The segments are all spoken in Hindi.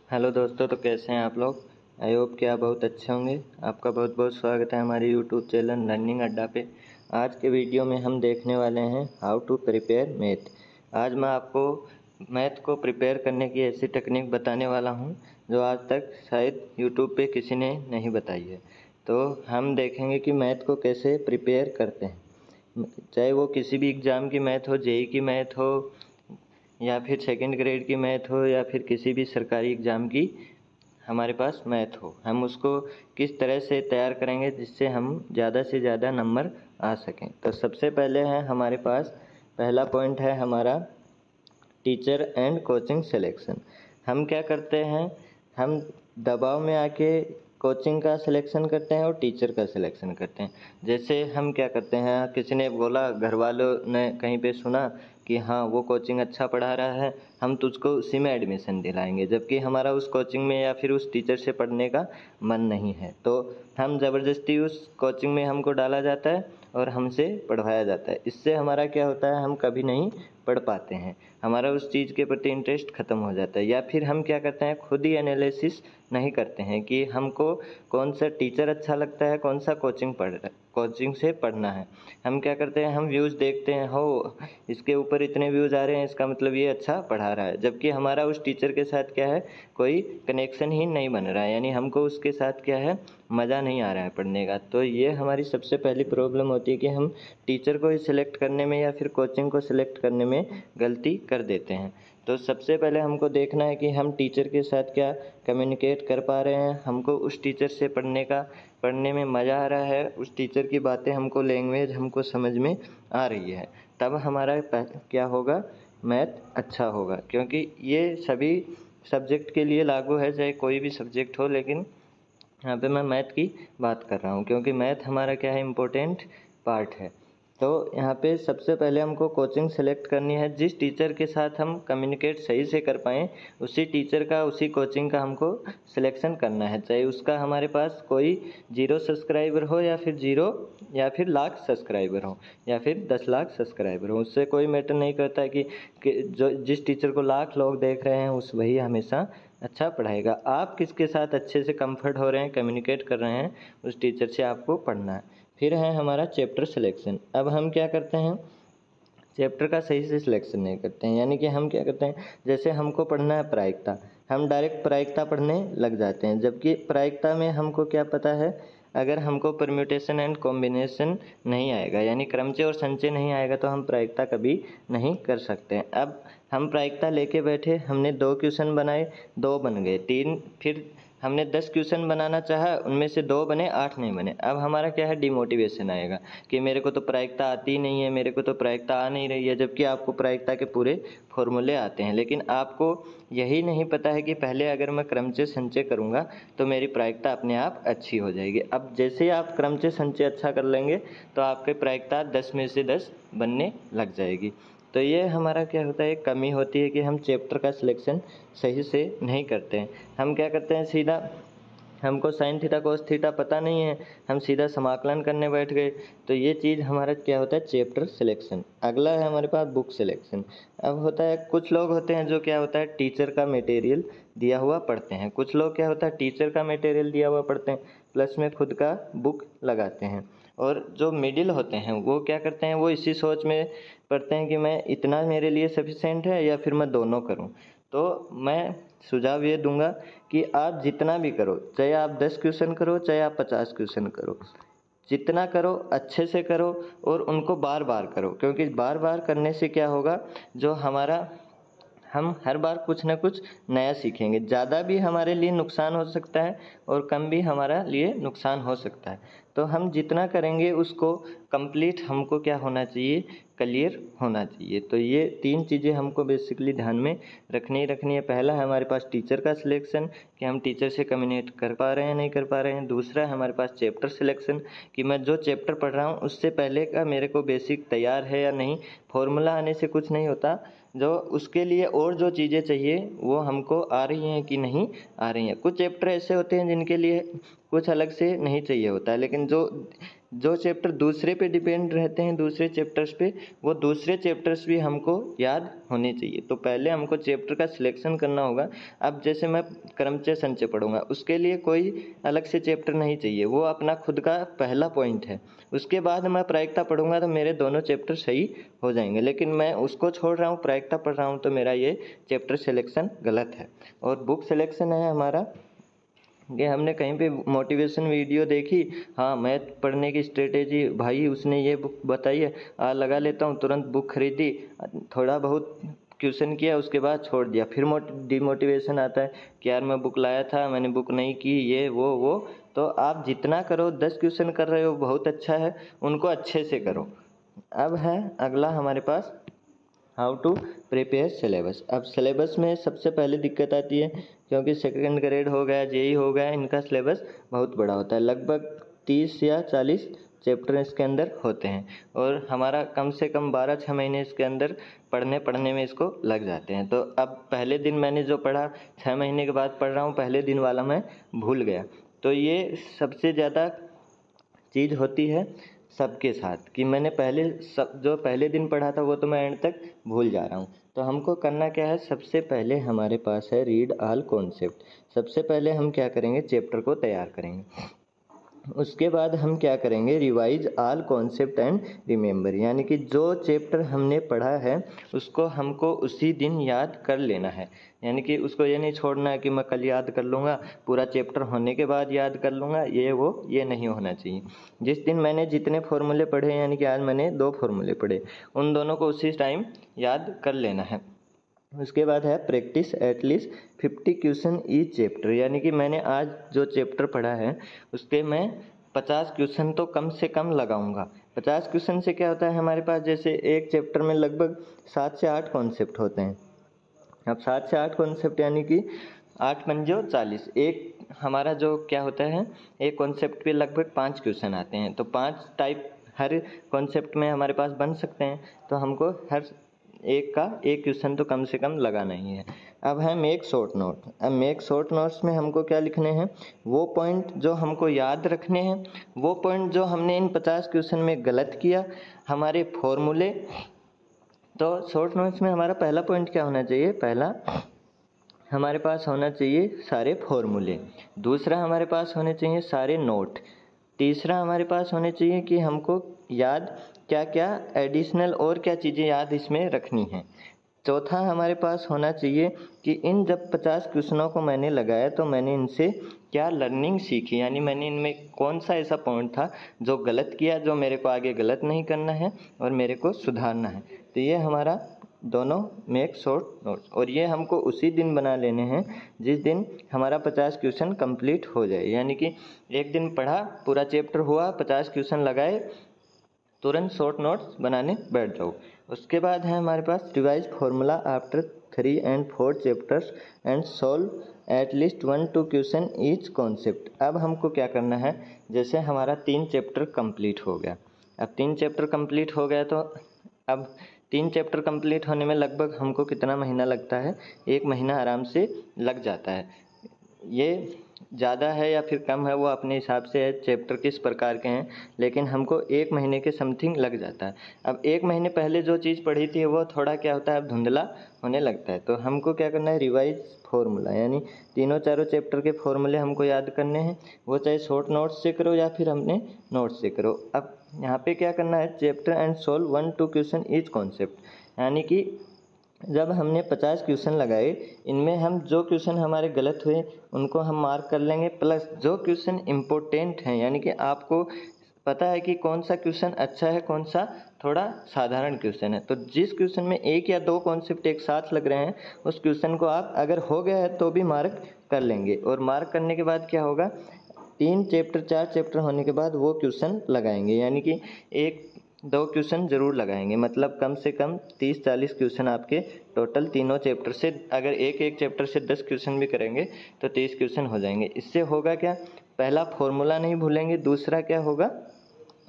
हेलो दोस्तों, तो कैसे हैं आप लोग। आई होप कि आप बहुत अच्छे होंगे। आपका बहुत बहुत स्वागत है हमारे यूट्यूब चैनल लर्निंग अड्डा पे। आज के वीडियो में हम देखने वाले हैं हाउ टू प्रिपेयर मैथ। आज मैं आपको मैथ को प्रिपेयर करने की ऐसी टेक्निक बताने वाला हूं जो आज तक शायद यूट्यूब पे किसी ने नहीं बताई है। तो हम देखेंगे कि मैथ को कैसे प्रिपेयर करते हैं, चाहे वो किसी भी एग्ज़ाम की मैथ हो, जेई की मैथ हो या फिर सेकंड ग्रेड की मैथ हो या फिर किसी भी सरकारी एग्ज़ाम की हमारे पास मैथ हो। हम उसको किस तरह से तैयार करेंगे जिससे हम ज़्यादा से ज़्यादा नंबर आ सकें। तो सबसे पहले है हमारे पास पहला पॉइंट है हमारा टीचर एंड कोचिंग सिलेक्शन। हम क्या करते हैं, हम दबाव में आके कोचिंग का सिलेक्शन करते हैं और टीचर का सिलेक्शन करते हैं। जैसे हम क्या करते हैं, किसी ने बोला, घर वालों ने कहीं पे सुना कि हाँ वो कोचिंग अच्छा पढ़ा रहा है, हम तुझको उसी में एडमिशन दिलाएंगे, जबकि हमारा उस कोचिंग में या फिर उस टीचर से पढ़ने का मन नहीं है। तो हम ज़बरदस्ती उस कोचिंग में हमको डाला जाता है और हमसे पढ़वाया जाता है। इससे हमारा क्या होता है, हम कभी नहीं पढ़ पाते हैं, हमारा उस चीज़ के प्रति इंटरेस्ट ख़त्म हो जाता है। या फिर हम क्या करते हैं, खुद ही एनालिसिस नहीं करते हैं कि हमको कौन सा टीचर अच्छा लगता है, कौन सा कोचिंग से पढ़ना है। हम क्या करते हैं, हम व्यूज़ देखते हैं, हो इसके ऊपर इतने व्यूज़ आ रहे हैं, इसका मतलब ये अच्छा पढ़ा रहा है, जबकि हमारा उस टीचर के साथ क्या है, कोई कनेक्शन ही नहीं बन रहा है, यानी हमको उसके साथ क्या है, मज़ा नहीं आ रहा है पढ़ने का। तो ये हमारी सबसे पहली प्रॉब्लम होती है कि हम टीचर को ही सिलेक्ट करने में या फिर कोचिंग को सिलेक्ट करने में गलती कर देते हैं। तो सबसे पहले हमको देखना है कि हम टीचर के साथ क्या कम्युनिकेट कर पा रहे हैं, हमको उस टीचर से पढ़ने में मज़ा आ रहा है, उस टीचर की बातें हमको, लैंग्वेज हमको समझ में आ रही है, तब हमारा क्या होगा, मैथ अच्छा होगा। क्योंकि ये सभी सब्जेक्ट के लिए लागू है, चाहे कोई भी सब्जेक्ट हो, लेकिन यहाँ पे मैं मैथ की बात कर रहा हूँ क्योंकि मैथ हमारा क्या है, इम्पोर्टेंट पार्ट है। तो यहाँ पे सबसे पहले हमको कोचिंग सेलेक्ट करनी है, जिस टीचर के साथ हम कम्युनिकेट सही से कर पाएँ उसी टीचर का, उसी कोचिंग का हमको सिलेक्शन करना है। चाहे उसका हमारे पास कोई 0 सब्सक्राइबर हो या फिर 0 या फिर लाख सब्सक्राइबर हो या फिर 10 लाख सब्सक्राइबर हो, उससे कोई मैटर नहीं करता है कि जो जिस टीचर को लाख लोग देख रहे हैं उस वही हमेशा अच्छा पढ़ाएगा। आप किसके साथ अच्छे से कंफर्ट हो रहे हैं, कम्युनिकेट कर रहे हैं, उस टीचर से आपको पढ़ना है। फिर है हमारा चैप्टर सिलेक्शन। अब हम क्या करते हैं, चैप्टर का सही से सिलेक्शन नहीं करते हैं। यानी कि हम क्या करते हैं, जैसे हमको पढ़ना है प्रायिकता, हम डायरेक्ट प्रायिकता पढ़ने लग जाते हैं, जबकि प्रायिकता में हमको क्या पता है, अगर हमको परम्यूटेशन एंड कॉम्बिनेशन नहीं आएगा, यानी क्रमचय और संचय नहीं आएगा, तो हम प्रायिकता कभी नहीं कर सकते हैं। अब हम प्रायिकता लेके बैठे, हमने 2 क्वेश्चन बनाए, 2 बन गए, 3, फिर हमने 10 क्वेश्चन बनाना चाहा, उनमें से 2 बने, 8 नहीं बने। अब हमारा क्या है, डिमोटिवेशन आएगा कि मेरे को तो प्रायिकता आती ही नहीं है, मेरे को तो प्रायिकता आ नहीं रही है, जबकि आपको प्रायिकता के पूरे फॉर्मूले आते हैं। लेकिन आपको यही नहीं पता है कि पहले अगर मैं क्रमचय संचय करूँगा तो मेरी प्रायिकता अपने आप अच्छी हो जाएगी। अब जैसे ही आप क्रमचय संचय अच्छा कर लेंगे तो आपकी प्रायिकता 10 में से 10 बनने लग जाएगी। तो ये हमारा क्या होता है, कमी होती है कि हम चैप्टर का सिलेक्शन सही से नहीं करते हैं। हम क्या करते हैं, सीधा हमको साइन थीटा कोस थीटा पता नहीं है, हम सीधा समाकलन करने बैठ गए। तो ये चीज़ हमारा क्या होता है, चैप्टर सिलेक्शन। अगला है हमारे पास बुक सिलेक्शन। अब होता है, कुछ लोग होते हैं जो क्या होता है, टीचर का मटेरियल दिया हुआ पढ़ते हैं, कुछ लोग क्या होता है, टीचर का मटेरियल दिया हुआ पढ़ते हैं प्लस में खुद का बुक लगाते हैं। और जो मिडिल होते हैं वो क्या करते हैं, वो इसी सोच में पढ़ते हैं कि मैं इतना मेरे लिए सफिशेंट है या फिर मैं दोनों करूं। तो मैं सुझाव ये दूंगा कि आप जितना भी करो, चाहे आप 10 क्वेश्चन करो, चाहे आप 50 क्वेश्चन करो, जितना करो अच्छे से करो और उनको बार बार करो। क्योंकि बार बार करने से क्या होगा, जो हमारा, हम हर बार कुछ ना कुछ नया सीखेंगे। ज़्यादा भी हमारे लिए नुकसान हो सकता है और कम भी हमारा लिए नुकसान हो सकता है। तो हम जितना करेंगे उसको कंप्लीट हमको क्या होना चाहिए, क्लियर होना चाहिए। तो ये 3 चीज़ें हमको बेसिकली ध्यान में रखनी है। पहला है हमारे पास टीचर का सिलेक्शन, कि हम टीचर से कम्युनिकेट कर पा रहे हैं नहीं कर पा रहे हैं। दूसरा है हमारे पास चैप्टर सिलेक्शन, कि मैं जो चैप्टर पढ़ रहा हूँ उससे पहले का मेरे को बेसिक तैयार है या नहीं। फॉर्मूला आने से कुछ नहीं होता, जो उसके लिए और जो चीज़ें चाहिए वो हमको आ रही हैं कि नहीं आ रही हैं। कुछ चैप्टर ऐसे होते हैं जिनके लिए कुछ अलग से नहीं चाहिए होता है, लेकिन जो जो चैप्टर दूसरे पे डिपेंड रहते हैं, दूसरे चैप्टर्स पे, वो दूसरे चैप्टर्स भी हमको याद होने चाहिए। तो पहले हमको चैप्टर का सिलेक्शन करना होगा। अब जैसे मैं क्रमचय संचय पढ़ूंगा, उसके लिए कोई अलग से चैप्टर नहीं चाहिए, वो अपना खुद का पहला पॉइंट है। उसके बाद मैं प्रायिकता पढ़ूंगा तो मेरे दोनों चैप्टर सही हो जाएंगे, लेकिन मैं उसको छोड़ रहा हूँ, प्रायिकता पढ़ रहा हूँ, तो मेरा ये चैप्टर सिलेक्शन गलत है। और बुक सिलेक्शन है हमारा कि हमने कहीं पे मोटिवेशन वीडियो देखी, हाँ मैथ पढ़ने की स्ट्रेटेजी, भाई उसने ये बुक बताई है, लगा लेता हूँ, तुरंत बुक खरीदी, थोड़ा बहुत क्वेश्चन किया, उसके बाद छोड़ दिया, फिर डिमोटिवेशन आता है कि यार मैं बुक लाया था, मैंने बुक नहीं की, ये वो। तो आप जितना करो, 10 क्वेश्चन कर रहे हो बहुत अच्छा है, उनको अच्छे से करो। अब है अगला हमारे पास हाउ टू प्रिपेयर सिलेबस। अब सिलेबस में सबसे पहले दिक्कत आती है, क्योंकि सेकंड ग्रेड हो गया, जेई हो गया, इनका सिलेबस बहुत बड़ा होता है, लगभग 30 या 40 चैप्टर इसके अंदर होते हैं, और हमारा कम से कम 12-6 महीने इसके अंदर पढ़ने में इसको लग जाते हैं। तो अब पहले दिन मैंने जो पढ़ा, 6 महीने के बाद पढ़ रहा हूँ, पहले दिन वाला मैं भूल गया। तो ये सबसे ज़्यादा चीज़ होती है सबके साथ कि मैंने जो पहले दिन पढ़ा था वो तो मैं एंड तक भूल जा रहा हूँ। तो हमको करना क्या है, सबसे पहले हमारे पास है रीड ऑल कॉन्सेप्ट। सबसे पहले हम क्या करेंगे, चैप्टर को तैयार करेंगे। उसके बाद हम क्या करेंगे, revise all concept and remember, यानी कि जो चैप्टर हमने पढ़ा है उसको हमको उसी दिन याद कर लेना है। यानी कि उसको ये नहीं छोड़ना है कि मैं कल याद कर लूँगा, पूरा चैप्टर होने के बाद याद कर लूँगा, ये नहीं होना चाहिए। जिस दिन मैंने जितने फॉर्मूले पढ़े, यानी कि आज मैंने 2 फॉर्मूले पढ़े, उन दोनों को उसी टाइम याद कर लेना है। उसके बाद है practice at least 50 question each chapter, यानी कि मैंने आज जो चैप्टर पढ़ा है उसके मैं 50 क्वेश्चन तो कम से कम लगाऊंगा। 50 क्वेश्चन से क्या होता है, हमारे पास जैसे एक चैप्टर में लगभग 7 से 8 कॉन्सेप्ट होते हैं। अब 7 से 8 कॉन्सेप्ट यानी कि 8 पंजो 40, एक हमारा जो क्या होता है, एक कॉन्सेप्ट पे लगभग 5 क्वेश्चन आते हैं, तो 5 टाइप हर कॉन्सेप्ट में हमारे पास बन सकते हैं। तो हमको हर एक का एक क्वेश्चन तो कम से कम लगाना ही है। अब है मेक शॉर्ट नोट। अब मेक शॉर्ट नोट्स में हमको क्या लिखने हैं, वो पॉइंट जो हमको याद रखने हैं, वो पॉइंट जो हमने इन 50 क्वेश्चन में गलत किया, हमारे फॉर्मूले। तो शॉर्ट नोट्स में हमारा पहला पॉइंट क्या होना चाहिए, पहला हमारे पास होना चाहिए सारे फॉर्मूले, दूसरा हमारे पास होने चाहिए सारे नोट, तीसरा हमारे पास होने चाहिए कि हमको याद क्या क्या एडिशनल और क्या चीज़ें याद इसमें रखनी है, चौथा हमारे पास होना चाहिए कि इन जब 50 क्वेश्चनों को मैंने लगाया तो मैंने इनसे क्या लर्निंग सीखी, यानी मैंने इनमें कौन सा ऐसा पॉइंट था जो गलत किया, जो मेरे को आगे गलत नहीं करना है और मेरे को सुधारना है। तो ये हमारा दोनों मेक शॉर्ट नोट्स, और ये हमको उसी दिन बना लेने हैं जिस दिन हमारा 50 क्वेश्चन कंप्लीट हो जाए। यानी कि एक दिन पढ़ा, पूरा चैप्टर हुआ, 50 क्वेश्चन लगाए, तुरंत शॉर्ट नोट्स बनाने बैठ जाओ। उसके बाद है हमारे पास revise formula after 3 and 4 chapters and solve at least 1-2 question each concept. अब हमको क्या करना है, जैसे हमारा 3 चैप्टर कंप्लीट हो गया। अब 3 चैप्टर कंप्लीट हो गया, तो अब 3 चैप्टर कंप्लीट होने में लगभग हमको कितना महीना लगता है, 1 महीना आराम से लग जाता है। ये ज़्यादा है या फिर कम है वो अपने हिसाब से है, चैप्टर किस प्रकार के हैं, लेकिन हमको 1 महीने के समथिंग लग जाता है। अब 1 महीने पहले जो चीज़ पढ़ी थी वो थोड़ा क्या होता है, अब धुंधला होने लगता है। तो हमको क्या करना है, रिवाइज फॉर्मूला, यानी तीनों चारों चैप्टर के फॉर्मूले हमको याद करने हैं, वो चाहे शॉर्ट नोट्स से करो या फिर अपने नोट्स से करो। अब यहाँ पे क्या करना है, chapter and solve 1-2 question each concept, यानी कि जब हमने 50 क्वेश्चन लगाए, इनमें हम जो क्वेश्चन हमारे गलत हुए उनको हम मार्क कर लेंगे, प्लस जो क्वेश्चन इम्पोर्टेंट हैं, यानी कि आपको पता है कि कौन सा क्वेश्चन अच्छा है, कौन सा थोड़ा साधारण क्वेश्चन है, तो जिस क्वेश्चन में 1 या 2 कॉन्सेप्ट एक साथ लग रहे हैं उस क्वेश्चन को आप अगर हो गया है तो भी मार्क कर लेंगे। और मार्क करने के बाद क्या होगा, 3 चैप्टर 4 चैप्टर होने के बाद वो क्वेश्चन लगाएंगे, यानी कि 1-2 क्वेश्चन ज़रूर लगाएंगे, मतलब कम से कम 30-40 क्वेश्चन आपके टोटल तीनों चैप्टर से, अगर एक चैप्टर से 10 क्वेश्चन भी करेंगे तो 30 क्वेश्चन हो जाएंगे। इससे होगा क्या, पहला फॉर्मूला नहीं भूलेंगे, दूसरा क्या होगा,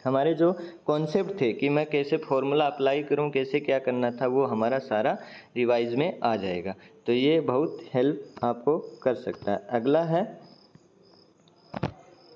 हमारे जो कॉन्सेप्ट थे कि मैं कैसे फॉर्मूला अप्लाई करूं, कैसे क्या करना था, वो हमारा सारा रिवाइज में आ जाएगा। तो ये बहुत हेल्प आपको कर सकता है। अगला है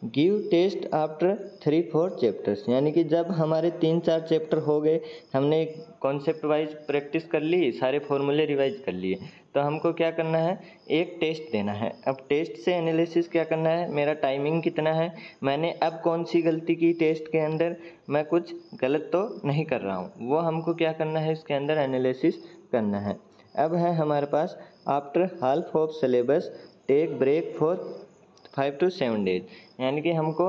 गिव टेस्ट आफ्टर 3-4 चैप्टर्स, यानी कि जब हमारे 3-4 चैप्टर हो गए, हमने कॉन्सेप्ट वाइज प्रैक्टिस कर ली, सारे फॉर्मूले रिवाइज कर लिए, तो हमको क्या करना है, एक टेस्ट देना है। अब टेस्ट से एनालिसिस क्या करना है, मेरा टाइमिंग कितना है, मैंने अब कौन सी गलती की टेस्ट के अंदर, मैं कुछ गलत तो नहीं कर रहा हूँ, वो हमको क्या करना है, इसके अंदर एनालिसिस करना है। अब है हमारे पास after half of syllabus take break for 5 to 7 days, यानी कि हमको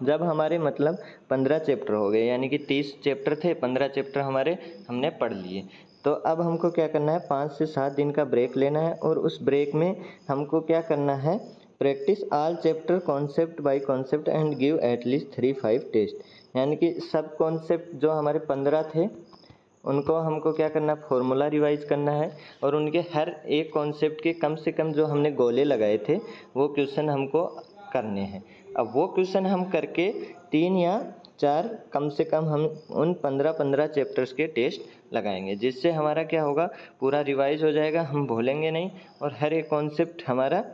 जब हमारे मतलब 15 चैप्टर हो गए, यानी कि 30 चैप्टर थे, 15 चैप्टर हमारे हमने पढ़ लिए, तो अब हमको क्या करना है, 5 से 7 दिन का ब्रेक लेना है, और उस ब्रेक में हमको क्या करना है, practice all chapter concept by concept and give at least 3-5 test, यानी कि सब कॉन्सेप्ट जो हमारे 15 थे उनको हमको क्या करना, फॉर्मूला रिवाइज करना है, और उनके हर एक कॉन्सेप्ट के कम से कम जो हमने गोले लगाए थे वो क्वेश्चन हमको करने हैं। अब वो क्वेश्चन हम करके 3 या 4 कम से कम हम उन 15-15 चैप्टर्स के टेस्ट लगाएंगे, जिससे हमारा क्या होगा, पूरा रिवाइज हो जाएगा, हम भूलेंगे नहीं, और हर एक कॉन्सेप्ट हमारा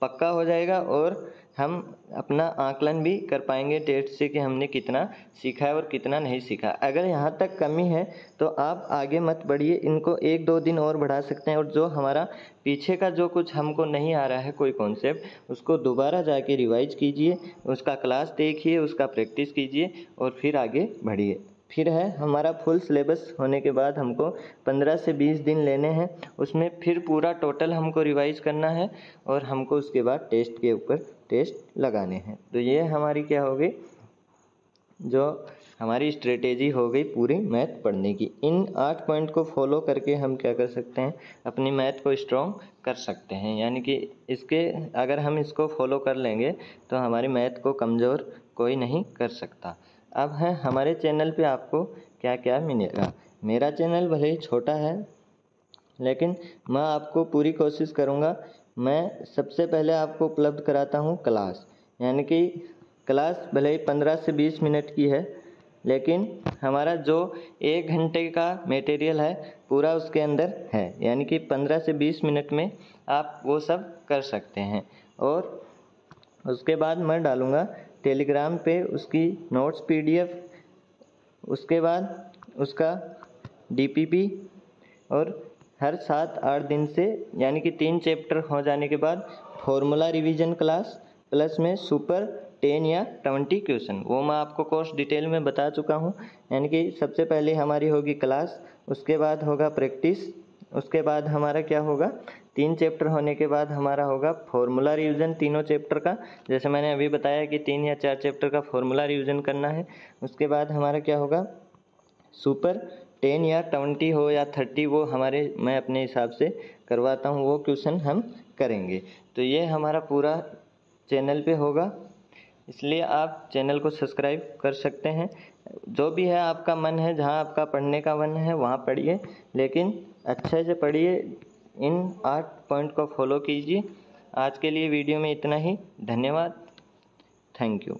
पक्का हो जाएगा, और हम अपना आकलन भी कर पाएंगे टेस्ट से कि हमने कितना सीखा है और कितना नहीं सीखा। अगर यहाँ तक कमी है तो आप आगे मत बढ़िए, इनको 1-2 दिन और बढ़ा सकते हैं, और जो हमारा पीछे का जो कुछ हमको नहीं आ रहा है कोई कॉन्सेप्ट, उसको दोबारा जाके रिवाइज कीजिए, उसका क्लास देखिए, उसका प्रैक्टिस कीजिए, और फिर आगे बढ़िए। फिर है हमारा फुल सिलेबस होने के बाद हमको 15 से 20 दिन लेने हैं, उसमें फिर पूरा टोटल हमको रिवाइज करना है, और हमको उसके बाद टेस्ट के ऊपर टेस्ट लगाने हैं। तो ये हमारी क्या हो गई, जो हमारी स्ट्रेटेजी हो गई पूरी मैथ पढ़ने की। इन 8 पॉइंट को फॉलो करके हम क्या कर सकते हैं, अपनी मैथ को स्ट्रॉन्ग कर सकते हैं, यानी कि इसके अगर हम इसको फॉलो कर लेंगे तो हमारी मैथ को कमज़ोर कोई नहीं कर सकता। अब है हमारे चैनल पे आपको क्या क्या मिलेगा। मेरा चैनल भले ही छोटा है, लेकिन मैं आपको पूरी कोशिश करूँगा, मैं सबसे पहले आपको उपलब्ध कराता हूँ क्लास, यानी कि क्लास भले ही 15 से 20 मिनट की है, लेकिन हमारा जो 1 घंटे का मटेरियल है पूरा उसके अंदर है, यानी कि 15 से 20 मिनट में आप वो सब कर सकते हैं। और उसके बाद मैं डालूँगा टेलीग्राम पे उसकी नोट्स PDF, उसके बाद उसका DPP, और हर 7-8 दिन से, यानी कि 3 चैप्टर हो जाने के बाद फॉर्मूला रिवीजन क्लास, प्लस में सुपर 10 या 20 क्वेश्चन, वो मैं आपको कोर्स डिटेल में बता चुका हूँ। यानी कि सबसे पहले हमारी होगी क्लास, उसके बाद होगा प्रैक्टिस, उसके बाद हमारा क्या होगा, 3 चैप्टर होने के बाद हमारा होगा फॉर्मूला रिवीजन तीनों चैप्टर का, जैसे मैंने अभी बताया कि 3 या 4 चैप्टर का फॉर्मूला रिवीजन करना है। उसके बाद हमारा क्या होगा, सुपर 10 या 20 हो या 30, वो हमारे मैं अपने हिसाब से करवाता हूँ, वो क्वेश्चन हम करेंगे। तो ये हमारा पूरा चैनल पे होगा, इसलिए आप चैनल को सब्सक्राइब कर सकते हैं। जो भी है आपका मन है, जहाँ आपका पढ़ने का मन है वहाँ पढ़िए, लेकिन अच्छे से पढ़िए, इन 8 पॉइंट को फॉलो कीजिए। आज के लिए वीडियो में इतना ही, धन्यवाद, थैंक यू।